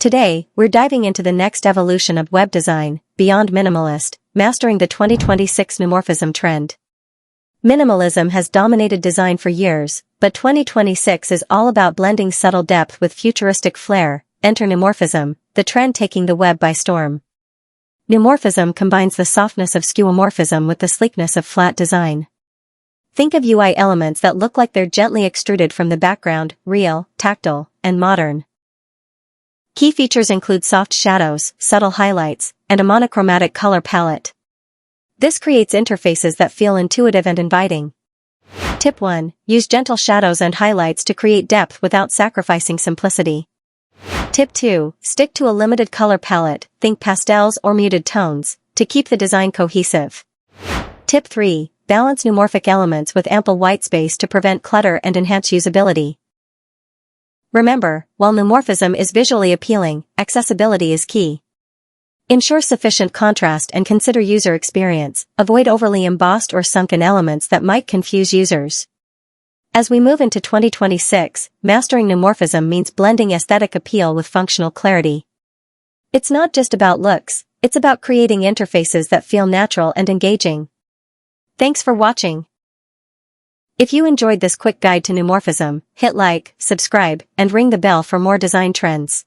Today, we're diving into the next evolution of web design, beyond minimalist, mastering the 2026 neumorphism trend. Minimalism has dominated design for years, but 2026 is all about blending subtle depth with futuristic flair. Enter neumorphism, the trend taking the web by storm. Neumorphism combines the softness of skeuomorphism with the sleekness of flat design. Think of UI elements that look like they're gently extruded from the background, real, tactile, and modern. Key features include soft shadows, subtle highlights, and a monochromatic color palette. This creates interfaces that feel intuitive and inviting. Tip 1. Use gentle shadows and highlights to create depth without sacrificing simplicity. Tip 2. Stick to a limited color palette, think pastels or muted tones, to keep the design cohesive. Tip 3. Balance neumorphic elements with ample white space to prevent clutter and enhance usability. Remember, while neumorphism is visually appealing, accessibility is key. Ensure sufficient contrast and consider user experience. Avoid overly embossed or sunken elements that might confuse users. As we move into 2026, mastering neumorphism means blending aesthetic appeal with functional clarity. It's not just about looks, it's about creating interfaces that feel natural and engaging. Thanks for watching. If you enjoyed this quick guide to neumorphism, hit like, subscribe, and ring the bell for more design trends.